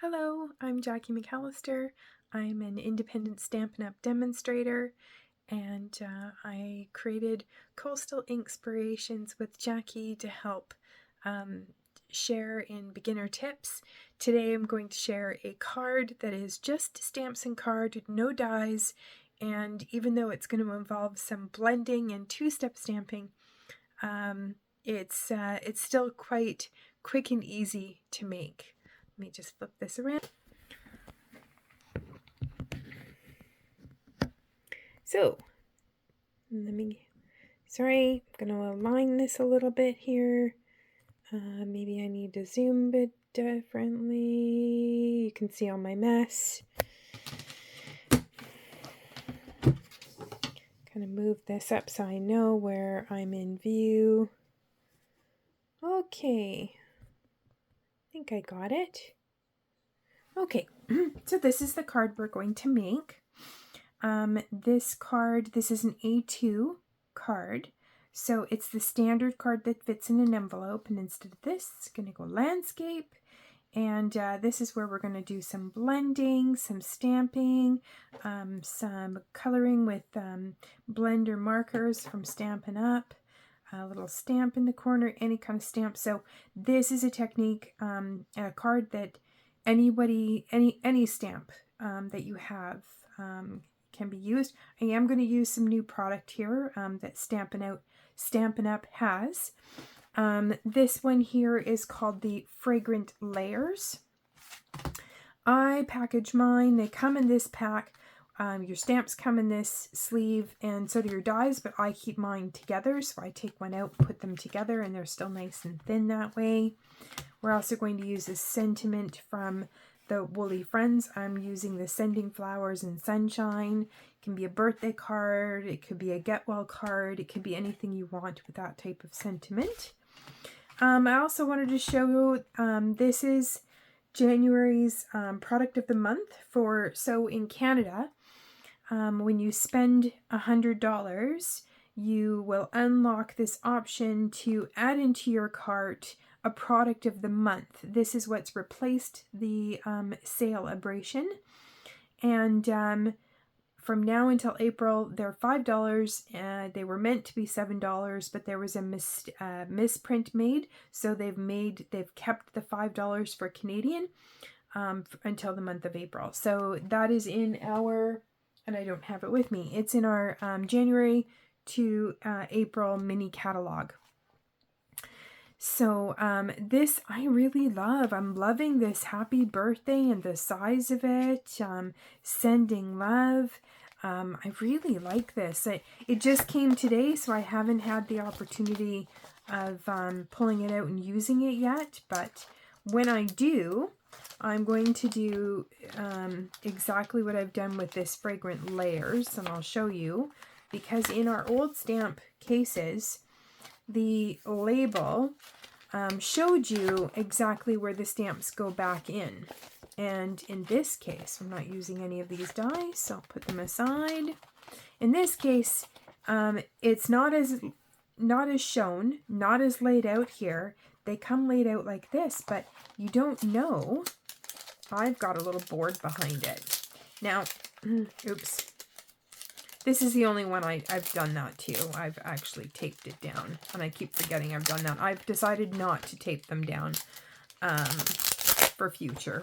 Hello, I'm Jackie McAllister. I'm an independent Stampin' Up! Demonstrator, and I created Coastal Inkspirations with Jackie to help share in beginner tips. Today I'm going to share a card that is just stamps and card, no dies, and even though it's going to involve some blending and two-step stamping, it's still quite quick and easy to make. Let me just flip this around. So, sorry, I'm going to align this a little bit here. Maybe I need to zoom a bit differently. You can see all my mess. Kind of move this up so I know where I'm in view. Okay, I think I got it. Okay, so this is the card we're going to make. This is an A2 card, so it's the standard card that fits in an envelope, and instead of this, it's going to go landscape, and this is where we're going to do some blending, some stamping, some coloring with blender markers from Stampin' Up!, a little stamp in the corner, any kind of stamp. So this is a technique, a card that any stamp that you have can be used. I am going to use some new product here that Stampin' Up! Has. This one here is called the Fragrant Layers. I package mine. They come in this pack. Your stamps come in this sleeve, and so do your dies, but I keep mine together, so I take one out, put them together, and they're still nice and thin that way. We're also going to use a sentiment from the Woolly Friends. I'm using the Sending Flowers and Sunshine. It can be a birthday card, it could be a get well card, it could be anything you want with that type of sentiment. I also wanted to show this is January's product of the month so in Canada, when you spend $100, you will unlock this option to add into your cart a product of the month. This is what's replaced the sale abrasion, and from now until April, they're $5. They were meant to be $7, but there was a misprint made, so they've kept the $5 for Canadian until the month of April. So that is in our, and I don't have it with me, it's in our January to April mini catalog. So this I really love. I'm loving this happy birthday and the size of it. Sending love. I really like this. It just came today, so I haven't had the opportunity of pulling it out and using it yet. But when I do, I'm going to do exactly what I've done with this Fragrant Layers, and I'll show you. Because in our old stamp cases, the label showed you exactly where the stamps go back in. And in this case, I'm not using any of these dies, so I'll put them aside. In this case, it's not as shown, not as laid out here. They come laid out like this, but you don't know. I've got a little board behind it. Now, oops. This is the only one I've done that to. I've actually taped it down, and I keep forgetting I've done that. I've decided not to tape them down for future.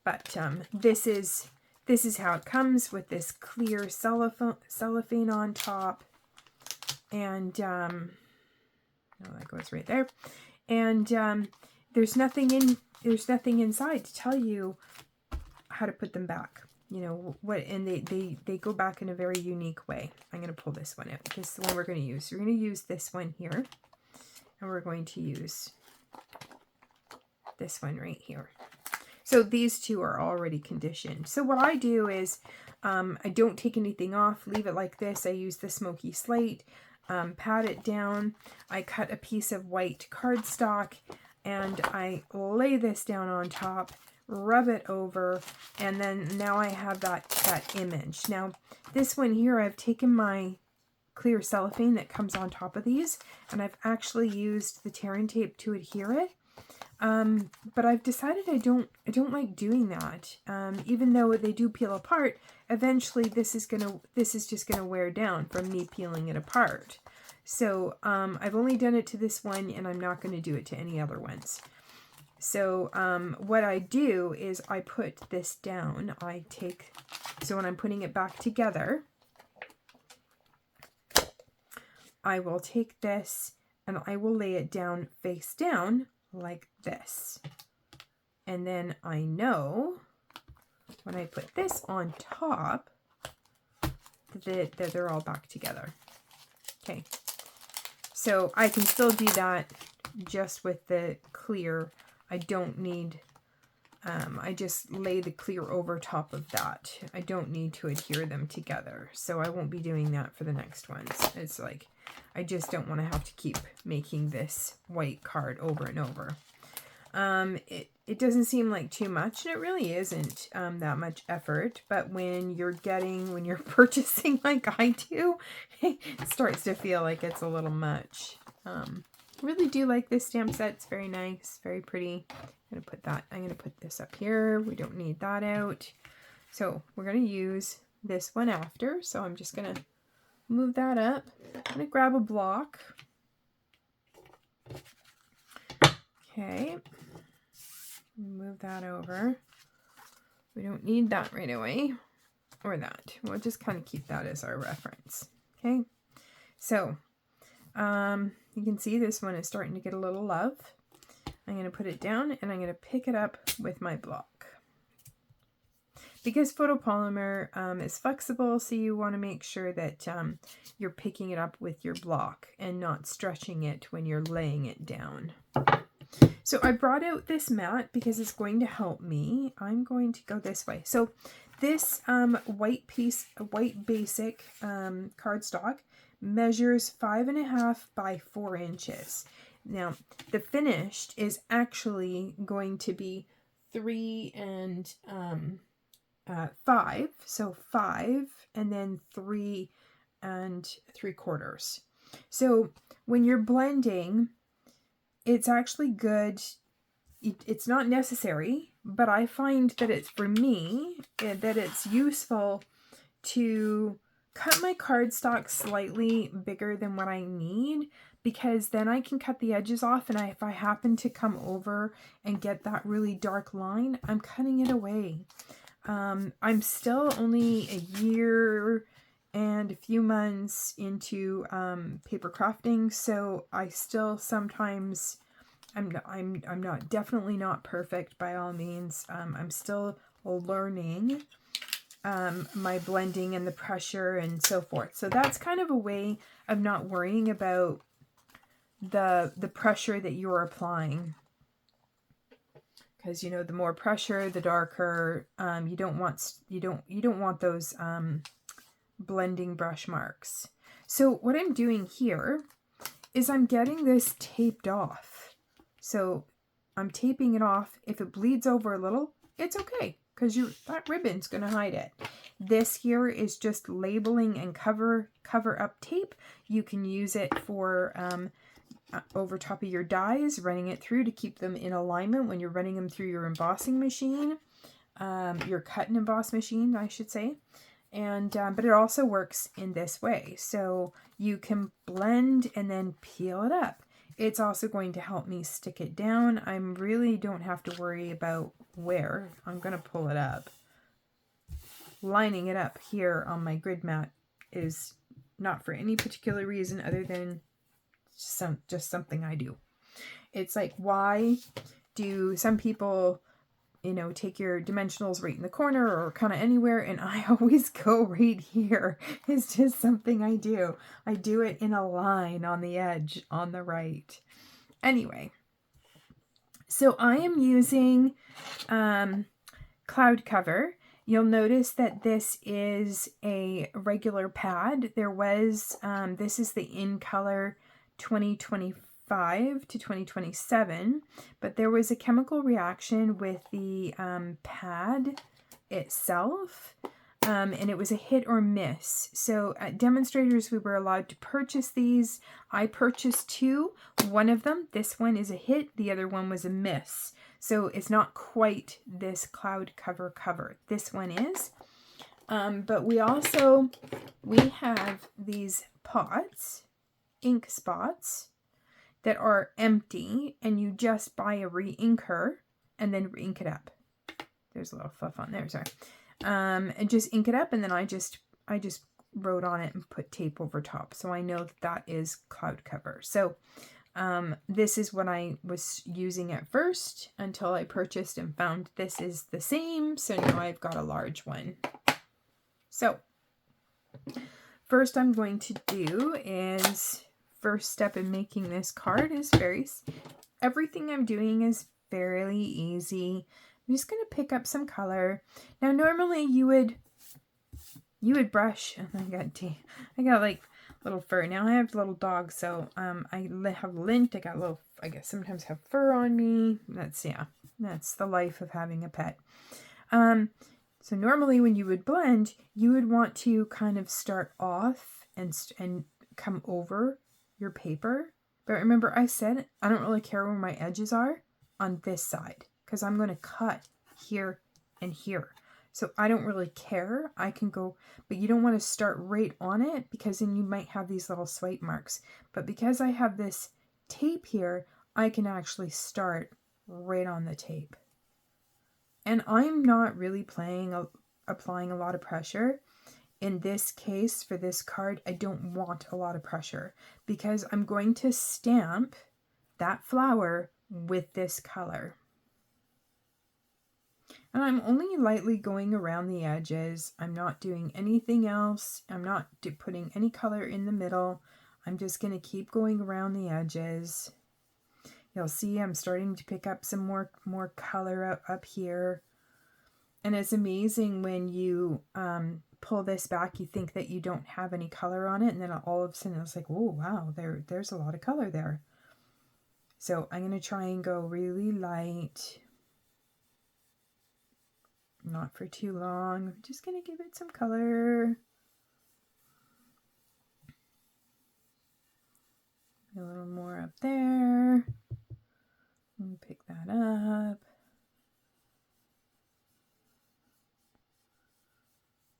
But this is how it comes, with this clear cellophane on top, and oh, that goes right there. And there's nothing inside to tell you how to put them back. You know what, and they go back in a very unique way. I'm going to pull this one out. This is the one we're going to use. We're going to use this one here, and we're going to use this one right here. So these two are already conditioned. So what I do is I don't take anything off, leave it like this. I use the smoky slate, pat it down. I cut a piece of white cardstock, and I lay this down on top, rub it over, and then now I have that image. Now this one here, I've taken my clear cellophane that comes on top of these, and I've actually used the tearing tape to adhere it. But I've decided I don't like doing that. Even though they do peel apart, eventually this is just gonna wear down from me peeling it apart. So I've only done it to this one, and I'm not going to do it to any other ones. So what I do is I put this down. So when I'm putting it back together, I will take this and I will lay it down face down like this. And then I know when I put this on top that they're all back together. Okay. So I can still do that just with the clear. I don't need, I just lay the clear over top of that. I don't need to adhere them together. So I won't be doing that for the next ones. It's like, I just don't want to have to keep making this white card over and over. It doesn't seem like too much, and it really isn't that much effort, but when you're purchasing like I do, it starts to feel like it's a little much. I really do like this stamp set. It's very nice, very pretty. I'm gonna put this up here. We don't need that out. So we're gonna use this one after. So I'm just gonna move that up. I'm gonna grab a block. Okay. Move that over. We don't need that right away, or that. We'll just kind of keep that as our reference. Okay. So, you can see this one is starting to get a little love. I'm going to put it down and I'm going to pick it up with my block. Because photopolymer is flexible, so you want to make sure that you're picking it up with your block and not stretching it when you're laying it down. So I brought out this mat because it's going to help me. I'm going to go this way. So this white basic cardstock measures 5.5 by 4 inches. Now the finished is actually going to be 3 and 5. So 5 and then 3 3/4. So when you're blending, it's actually good. It's not necessary, but I find that for me, that it's useful to cut my cardstock slightly bigger than what I need, because then I can cut the edges off, and if I happen to come over and get that really dark line, I'm cutting it away. I'm still only a year and a few months into paper crafting, so I still sometimes I'm definitely not perfect by all means. I'm still learning my blending and the pressure and so forth. So that's kind of a way of not worrying about the pressure that you're applying, because the more pressure, the darker. You don't want those blending brush marks. So what I'm doing here is I'm getting this taped off. So I'm taping it off. If it bleeds over a little, it's okay, because that ribbon's going to hide it. This here is just labeling and cover up tape. You can use it for over top of your dies, running it through to keep them in alignment when you're running them through your embossing machine, your cut and emboss machine, I should say. And but it also works in this way. So you can blend and then peel it up. It's also going to help me stick it down. I really don't have to worry about where. I'm going to pull it up. Lining it up here on my grid mat is not for any particular reason other than just something I do. It's like, why do some people, take your dimensionals right in the corner or kind of anywhere, and I always go right here? It's just something I do. I do it in a line on the edge on the right. Anyway, so I am using Cloud Cover. You'll notice that this is a regular pad. There was, this is the In Color 2025 to 2027, but there was a chemical reaction with the pad itself. and it was a hit or miss. So at demonstrators, we were allowed to purchase these. I purchased 2. One of them, this one, is a hit. The other one was a miss. So it's not quite this cloud cover. This one is. But we have these pots, ink spots, that are empty, and you just buy a re-inker and then re-ink it up. There's a little fluff on there, sorry. And just ink it up, and then I just wrote on it and put tape over top, so I know that is cloud cover. So this is what I was using at first until I purchased and found this is the same, so now I've got a large one. So first I'm going to do is, first step in making this card is everything I'm doing is fairly easy. I'm just going to pick up some color. Now, normally you would brush. Oh, I got like little fur. Now I have little dogs, so I have lint. I got little, I guess sometimes have fur on me. That's the life of having a pet. So normally when you would blend, you would want to kind of start off and come over your paper. But remember, I said I don't really care where my edges are on this side, because I'm going to cut here and here. So I don't really care. I can go, but you don't want to start right on it, because then you might have these little swipe marks. But because I have this tape here, I can actually start right on the tape. And I'm not really applying a lot of pressure. In this case, for this card, I don't want a lot of pressure, because I'm going to stamp that flower with this color. And I'm only lightly going around the edges. I'm not doing anything else. I'm not putting any color in the middle. I'm just going to keep going around the edges. You'll see I'm starting to pick up some more color up here. And it's amazing when you pull this back, you think that you don't have any color on it, and then all of a sudden it's like, oh wow, there's a lot of color there. So I'm going to try and go really light. Not for too long. I'm just going to give it some color. A little more up there. And pick that up.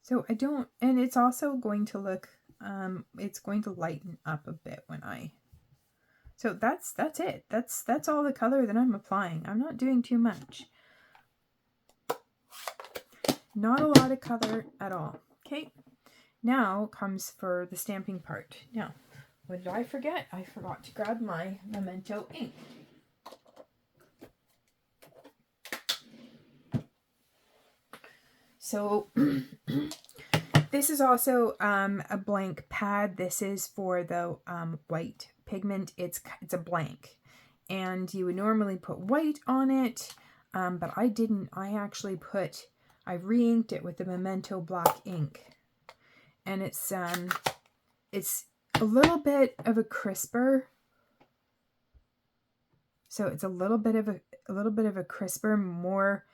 So I don't, and it's also going to look, it's going to lighten up a bit when so that's it. That's all the color that I'm applying. I'm not doing too much. Not a lot of color at all. Okay, now comes for the stamping part. Now, what did I forget? I forgot to grab my Memento ink. So this is also a blank pad. This is for the white pigment. It's a blank, and you would normally put white on it, but I didn't. I re-inked it with the Memento black ink, and it's a little bit of a crisper. So it's a little bit of a crisper, more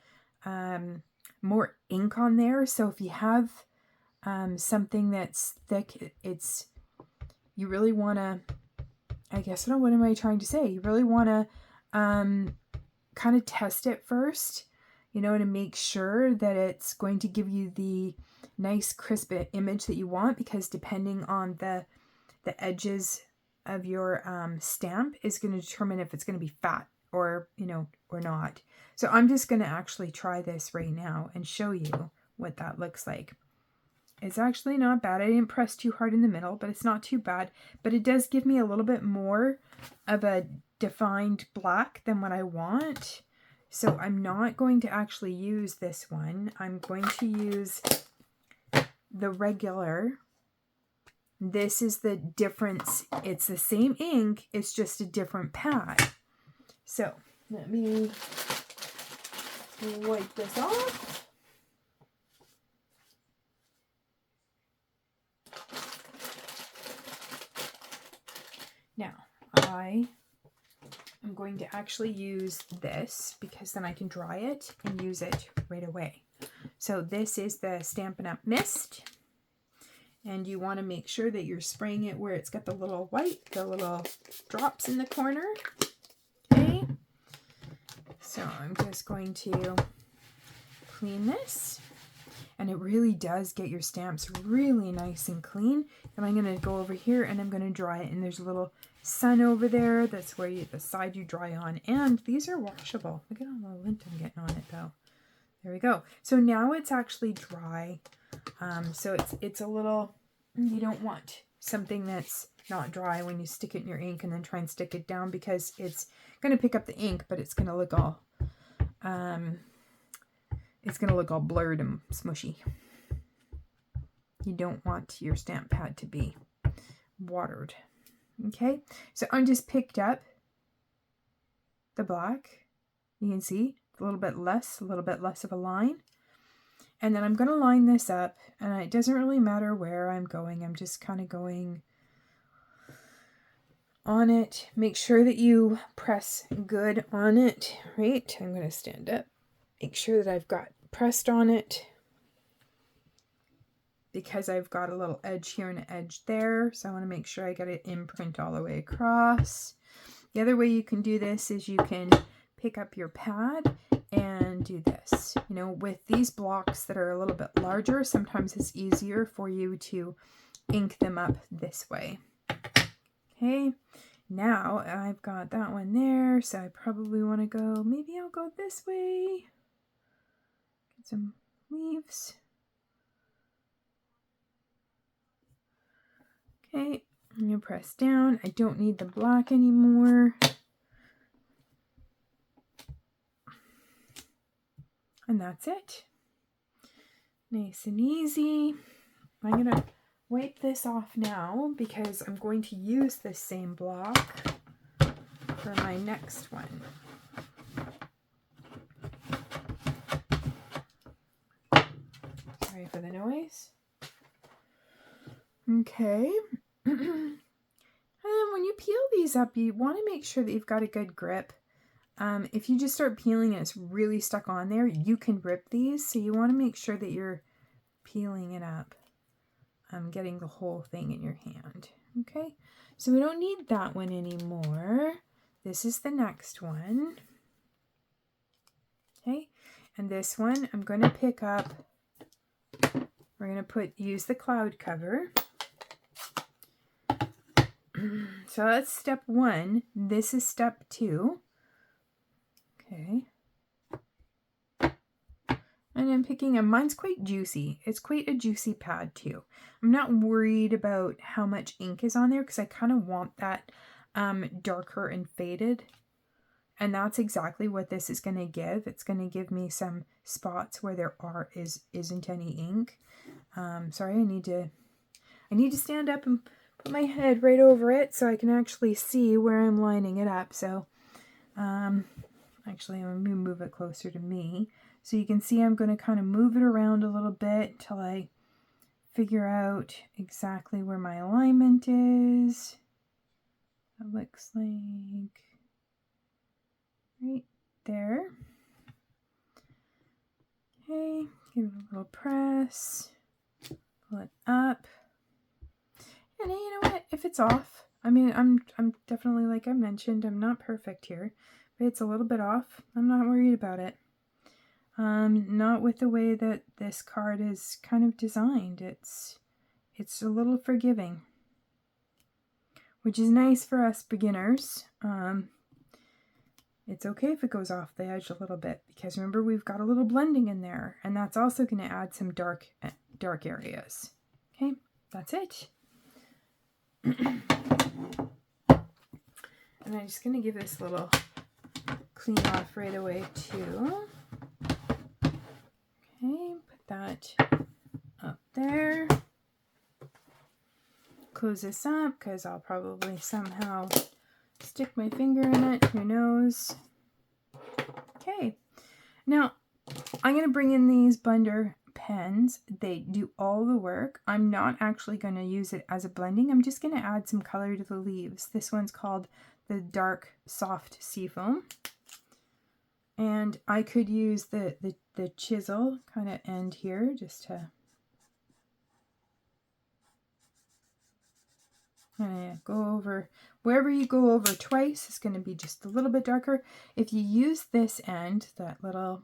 ink on there. So if you have something that's thick, you really want to, I guess, what am I trying to say? You really want to kind of test it first, to make sure that it's going to give you the nice crisp image that you want, because depending on the edges of your stamp is going to determine if it's going to be fat or not. So I'm just going to actually try this right now and show you what that looks like. It's actually not bad. I didn't press too hard in the middle, but it's not too bad. But it does give me a little bit more of a defined black than what I want. So I'm not going to actually use this one. I'm going to use the regular. This is the difference. It's the same ink, it's just a different pad. So let me wipe this off. Now, I am going to actually use this, because then I can dry it and use it right away. So this is the Stampin' Up! Mist. And you want to make sure that you're spraying it where it's got the little white, the little drops in the corner. Okay. So I'm just going to clean this. And it really does get your stamps really nice and clean. And I'm going to go over here and I'm going to dry it. And there's a little sun over there. That's where the side you dry on. And these are washable. Look at all the lint I'm getting on it though. There we go. So now it's actually dry. So it's a little, you don't want something that's not dry when you stick it in your ink and then try and stick it down, because it's going to pick up the ink, but it's going to look all, blurred and smushy. You don't want your stamp pad to be watered. Okay, so I just picked up the black. You can see a little bit less of a line. And then I'm going to line this up, and it doesn't really matter where I'm going. I'm just kind of going on it. Make sure that you press good on it, right? I'm going to stand up. Make sure that I've got pressed on it, because I've got a little edge here and an edge there. So I want to make sure I get it imprint all the way across. The other way you can do this is you can pick up your pad and do this. You know, with these blocks that are a little bit larger, sometimes it's easier for you to ink them up this way. Okay, now I've got that one there, so I probably want to go, maybe I'll go this way. Get some leaves. Okay, I'm going to press down. I don't need the black anymore. And that's it. Nice and easy. I'm going to wipe this off now because I'm going to use this same block for my next one. Sorry for the noise. Okay. And then when you peel these up, you want to make sure that you've got a good grip. If you just start peeling and it's really stuck on there, you can rip these. So you want to make sure that you're peeling it up, getting the whole thing in your hand. Okay, so we don't need that one anymore. This is the next one. Okay, and this one I'm going to pick up. We're going to use the cloud cover. So that's step 1. This is step 2. Okay. And I'm picking up, mine's quite juicy. It's quite a juicy pad too. I'm not worried about how much ink is on there because I kind of want that darker and faded. And that's exactly what this is going to give. It's going to give me some spots where there isn't any ink. Sorry, I need to stand up and put my head right over it so I can actually see where I'm lining it up. So, actually, I'm going to move it closer to me. So you can see I'm going to kind of move it around a little bit until I figure out exactly where my alignment is. That looks like right there. Okay, give it a little press, pull it up. And you know what? If it's off, I mean, I'm definitely, like I mentioned, I'm not perfect here, but it's a little bit off. I'm not worried about it. Not with the way that this card is kind of designed. It's a little forgiving, which is nice for us beginners. It's okay if it goes off the edge a little bit, because remember, we've got a little blending in there, and that's also going to add some dark areas. Okay, that's it. And I'm just going to give this a little clean off right away too. Okay, put that up there. Close this up because I'll probably somehow stick my finger in it. Who knows? Okay, now I'm going to bring in these blender pens. They do all the work. I'm not actually going to use it as a blending. I'm just going to add some color to the leaves. This one's called the Dark Soft Seafoam. And I could use the chisel kind of end here just to go over. Wherever you go over twice, it's going to be just a little bit darker. If you use this end, that little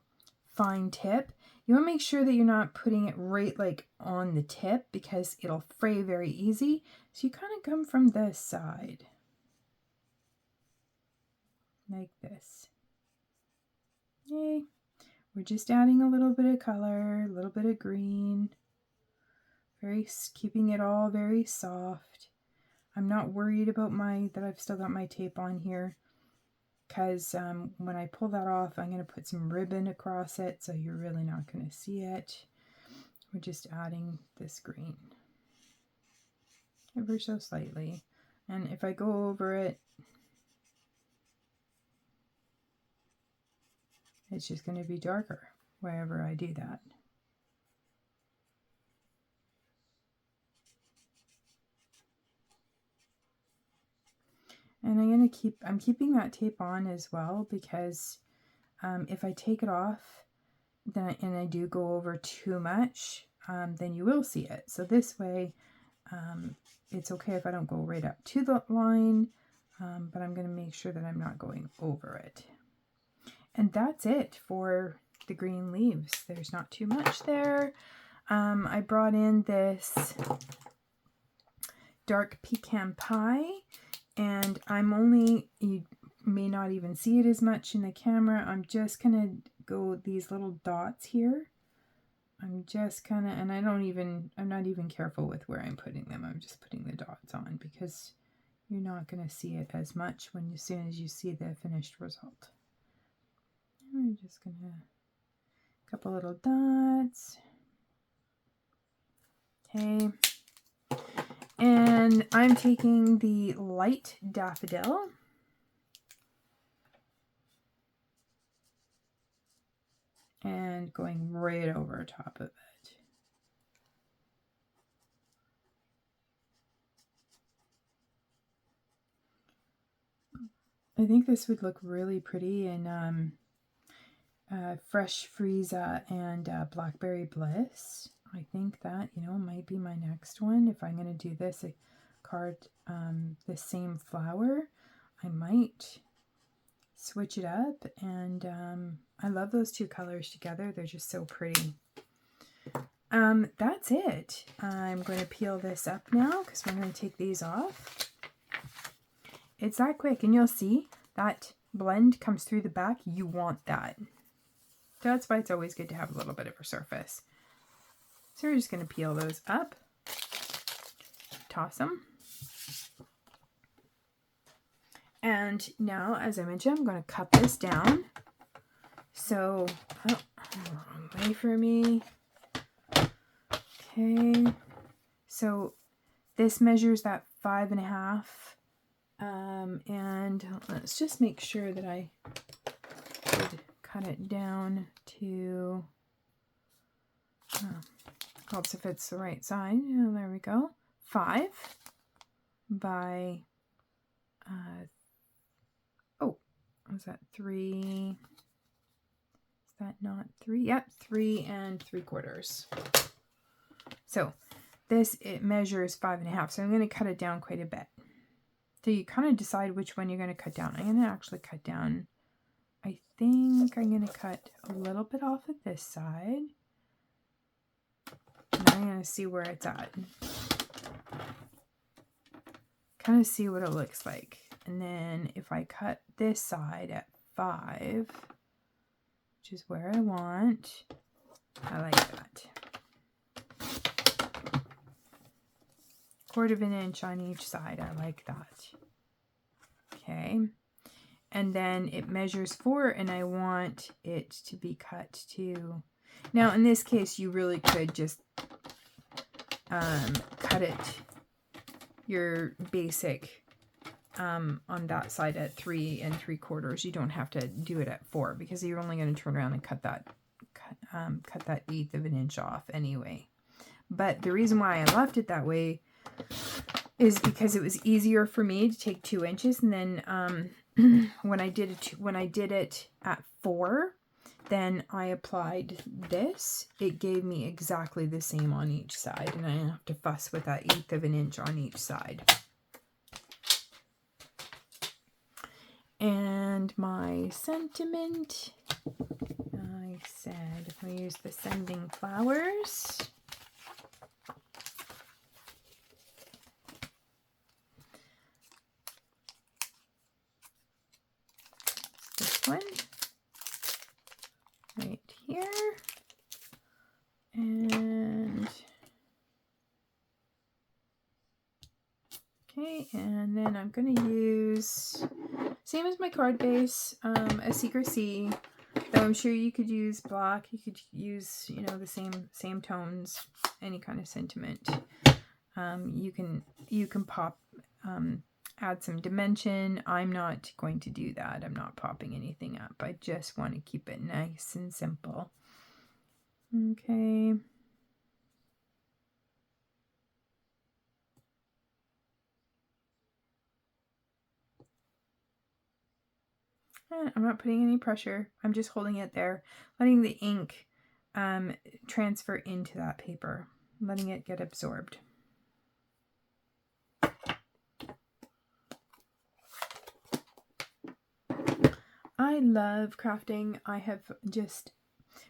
fine tip, you want to make sure that you're not putting it right like on the tip because it'll fray very easy. So you kind of come from this side like this. Yay. We're just adding a little bit of color, a little bit of green, keeping it all very soft. I'm not worried about that I've still got my tape on here because when I pull that off, I'm going to put some ribbon across it, so you're really not going to see it. We're just adding this green ever so slightly. And if I go over it, it's just going to be darker wherever I do that. And I'm keeping that tape on as well because if I take it off and I do go over too much, then you will see it. So this way, it's okay if I don't go right up to the line, but I'm going to make sure that I'm not going over it. And that's it for the green leaves. There's not too much there. I brought in this dark pecan pie. And you may not even see it as much in the camera. I'm just going to go these little dots here. I'm just kind of, and I'm not even careful with where I'm putting them. I'm just putting the dots on because you're not going to see it as much as soon as you see the finished result. We're just going to, a couple little dots. Okay. And I'm taking the light daffodil and going right over top of it. I think this would look really pretty in Fresh Freesia and Blackberry Bliss. I think that, might be my next one. If I'm going to do this card, the same flower, I might switch it up. And I love those two colors together. They're just so pretty. That's it. I'm going to peel this up now because we're going to take these off. It's that quick. And you'll see that blend comes through the back. You want that. So that's why it's always good to have a little bit of a surface. So we're just going to peel those up, toss them. And now, as I mentioned, I'm going to cut this down. So, wrong way for me. Okay. So this measures that 5.5. And let's just make sure that I did cut it down to... helps if it's the right side. Oh, there we go. 5 by, was that 3? Is that not 3? Yep, 3 3/4. So it measures 5.5. So I'm going to cut it down quite a bit. So you kind of decide which one you're going to cut down. I'm going to actually cut down, I think I'm going to cut a little bit off of this side. And I'm going to see where it's at. Kind of see what it looks like. And then if I cut this side at 5, which is where I want, I like that. 1/4 inch on each side. I like that. Okay. And then it measures 4 and I want it to be cut to... Now, in this case, you really could just cut it, your basic, on that side at 3 3/4. You don't have to do it at 4 because you're only going to turn around and cut that 1/8 of an inch off anyway. But the reason why I left it that way is because it was easier for me to take 2 inches and then when I did it at 4, then I applied this. It gave me exactly the same on each side, and I didn't have to fuss with that 1/8 of an inch on each side. And my sentiment, I said we use the sending flowers. This one right here, and okay, and then I'm going to use, same as my card base, a Secrecy. Though I'm sure you could use black, you could use, you know, the same tones, any kind of sentiment. You can pop, add some dimension. I'm not going to do that. I'm not popping anything up. I just want to keep it nice and simple. Okay. I'm not putting any pressure. I'm just holding it there, letting the ink transfer into that paper, letting it get absorbed. I love crafting.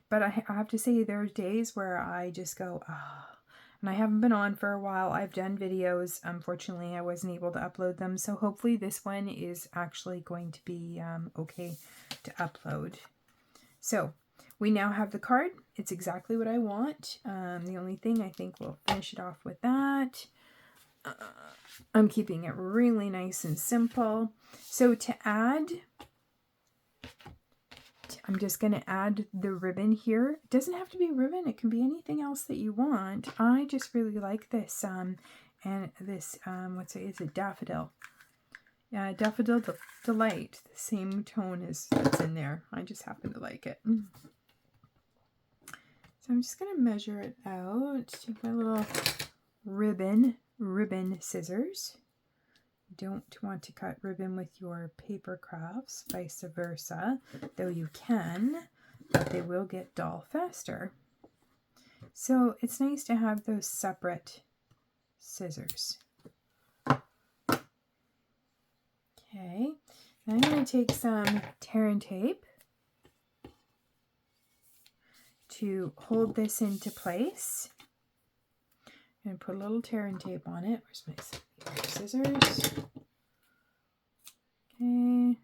But I have to say there's days where I just go, and I haven't been on for a while. I've done videos. Unfortunately, I wasn't able to upload them. So hopefully this one is actually going to be okay to upload. So we now have the card. It's exactly what I want. The only thing, I think we'll finish it off with that. I'm keeping it really nice and simple. So to add, I'm just going to add the ribbon here. It doesn't have to be ribbon. It can be anything else that you want. I just really like this, and this, is it Daffodil? Yeah, Daffodil Delight. The same tone as that's in there. I just happen to like it. So I'm just going to measure it out. Take my little ribbon scissors. Don't want to cut ribbon with your paper crafts, vice versa, though you can, but they will get dull faster. So it's nice to have those separate scissors. Okay, then I'm going to take some tear and tape to hold this into place. I'm going to put a little tear and tape on it. Where's my scissors? Okay.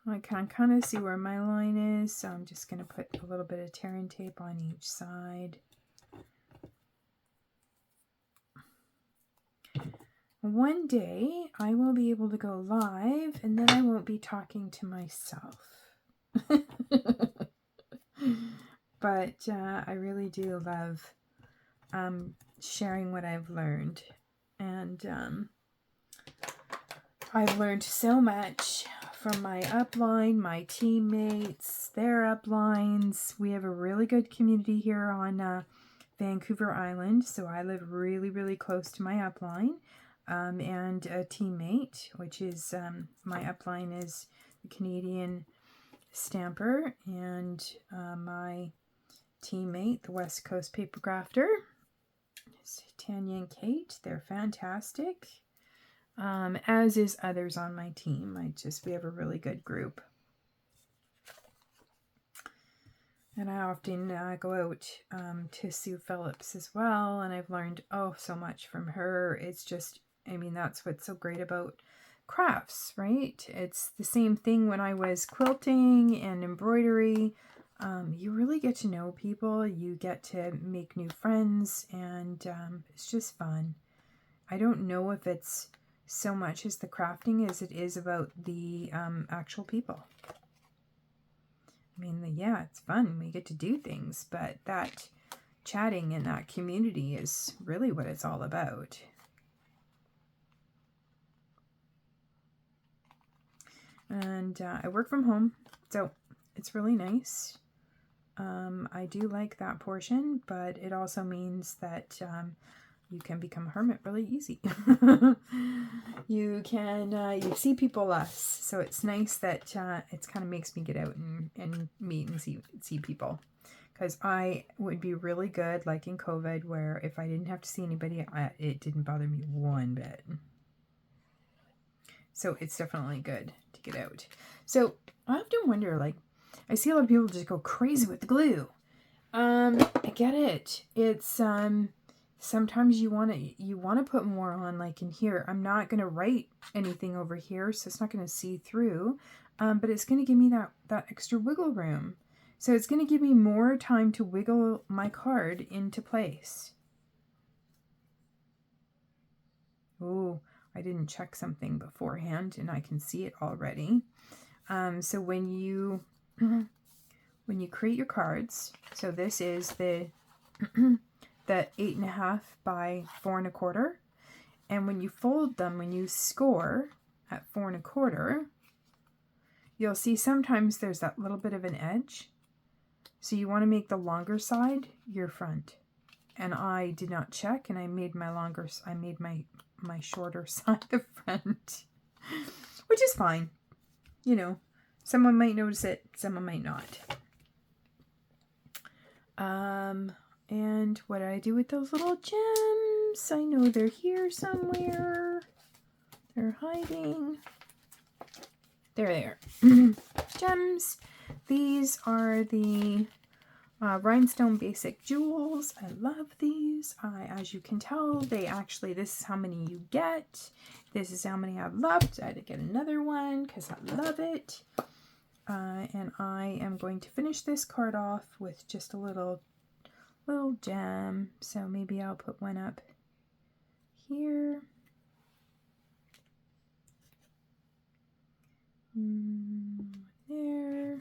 I can kind of see where my line is, so I'm just going to put a little bit of tear and tape on each side. One day I will be able to go live, and then I won't be talking to myself. But I really do love sharing what I've learned, and I've learned so much from my upline, my teammates, their uplines. We have a really good community here on Vancouver Island, so I live really, really close to my upline, and a teammate, which is my upline is the Canadian Stamper, and my teammate, the West Coast Paper Crafter, is Tanya and Kate. They're fantastic. As is others on my team. We have a really good group. And I often go out to Sue Phillips as well, and I've learned so much from her. It's just, I mean, that's what's so great about crafts, right? It's the same thing when I was quilting and embroidery. You really get to know people, you get to make new friends, and it's just fun. I don't know if it's so much as the crafting as it is about the actual people. I mean, yeah, it's fun. We get to do things, but that chatting in that community is really what it's all about. And I work from home, so it's really nice. I do like that portion, but it also means that you can become a hermit really easy. You can, you see people less. So it's nice that it kind of makes me get out and meet and see people. Because I would be really good, like in COVID, where if I didn't have to see anybody, it didn't bother me one bit. So it's definitely good to get out. So I often wonder, like, I see a lot of people just go crazy with the glue. I get it. It's sometimes you want to put more on, like in here. I'm not going to write anything over here, so it's not going to see through. But it's going to give me that extra wiggle room. So it's going to give me more time to wiggle my card into place. Oh, I didn't check something beforehand and I can see it already. So when you create your cards, so this is the 8.5 by 4 1/4, and when you fold them, when you score at 4 1/4, you'll see sometimes there's that little bit of an edge. So you want to make the longer side your front. And I did not check, and I made my shorter side the front, which is fine. You know, someone might notice it, someone might not. And what do I do with those little gems? I know they're here somewhere. They're hiding. There they are. Gems. These are the Rhinestone Basic Jewels. I love these. As you can tell, this is how many you get. This is how many I've left. I had to get another one because I love it. And I am going to finish this card off with just a little gem. So maybe I'll put one up here. There.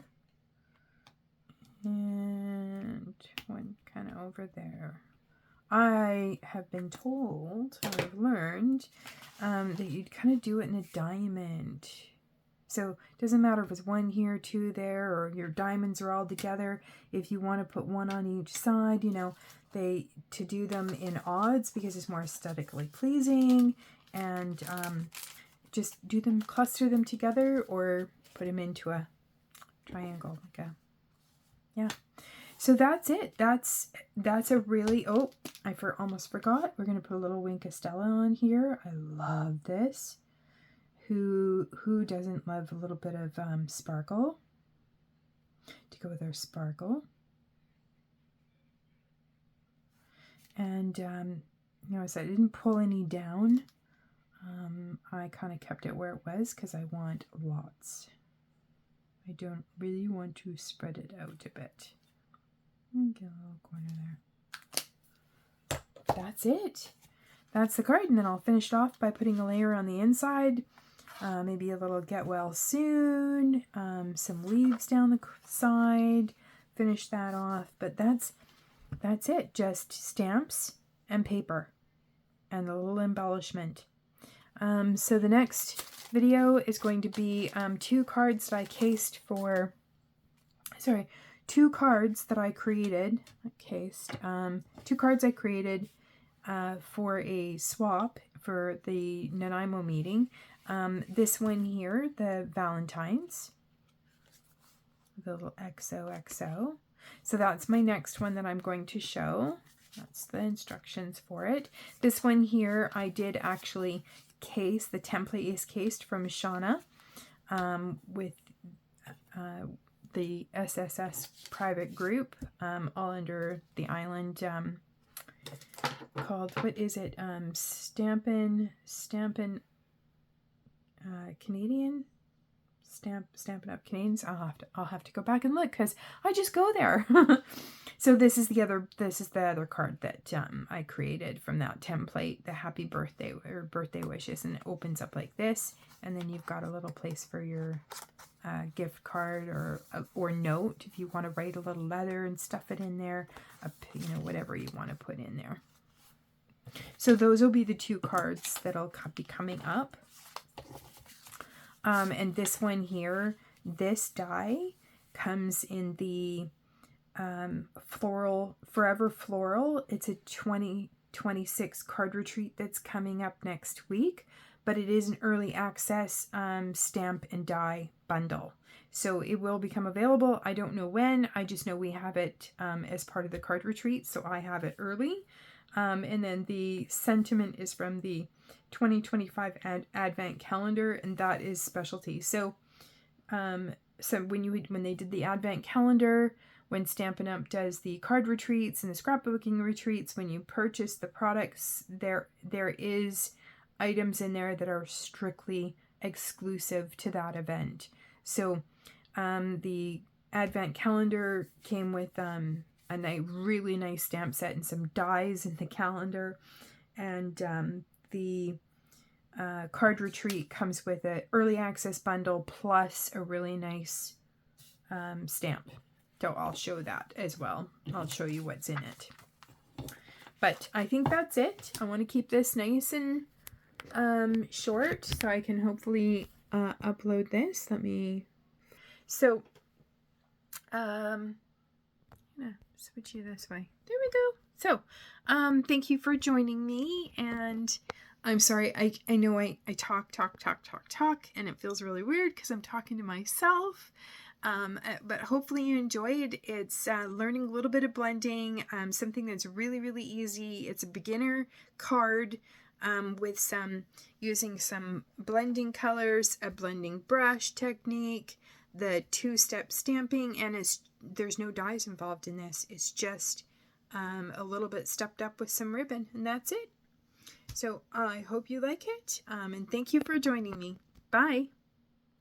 And one kind of over there. I have been told, I've learned, that you'd kind of do it in a diamond. So it doesn't matter if it's one here, two there, or your diamonds are all together. If you want to put one on each side, you know, to do them in odds because it's more aesthetically pleasing, and just cluster them together, or put them into a triangle, like a, yeah. So that's it. That's a really, oh, I almost forgot. We're going to put a little wink of Stella on here. I love this. Who doesn't love a little bit of sparkle to go with our sparkle? And, as I didn't pull any down, I kind of kept it where it was because I want lots. I don't really want to spread it out a bit. Get a little corner there. That's it. That's the card, and then I'll finish it off by putting a layer on the inside. Maybe a little get well soon, some leaves down the side, finish that off. But that's it, just stamps and paper and a little embellishment. So the next video is going to be two cards that I created, two cards I created for a swap for the Nanaimo meeting. This one here, the Valentine's, the little XOXO. So that's my next one that I'm going to show. That's the instructions for it. This one here, I did actually case. The template is cased from Shauna with the SSS private group, all under the island, called, what is it? Stampin' Canadian? Stampin' Up Canadians. I'll have to go back and look because I just go there. So this is the other card that I created from that template, the happy birthday or birthday wishes, and it opens up like this, and then you've got a little place for your gift card or note if you want to write a little letter and stuff it in there, whatever you want to put in there. So those will be the two cards that'll be coming up. And this one here, this die comes in the Forever Floral. It's a 20 26 card retreat that's coming up next week, but it is an early access stamp and die bundle. So it will become available. I don't know when. I just know we have it as part of the card retreat, so I have it early. And then the sentiment is from the 2025 Advent calendar, and that is specialty. So, when they did the Advent calendar, when Stampin' Up! Does the card retreats and the scrapbooking retreats, when you purchase the products, there is items in there that are strictly exclusive to that event. So the Advent calendar came with a really nice stamp set and some dies in the calendar, and the card retreat comes with an early access bundle plus a really nice stamp. So I'll show that as well. I'll show you what's in it. But I think that's it. I want to keep this nice and short so I can hopefully upload this. So I'm gonna switch you this way. There we go. So thank you for joining me, and I'm sorry, I know I talk, and it feels really weird because I'm talking to myself. But hopefully you enjoyed. It's learning a little bit of blending, something that's really, really easy. It's a beginner card with using some blending colors, a blending brush technique, the two-step stamping, and there's no dies involved in this. It's just a little bit stepped up with some ribbon, and that's it. So I hope you like it, and thank you for joining me. Bye!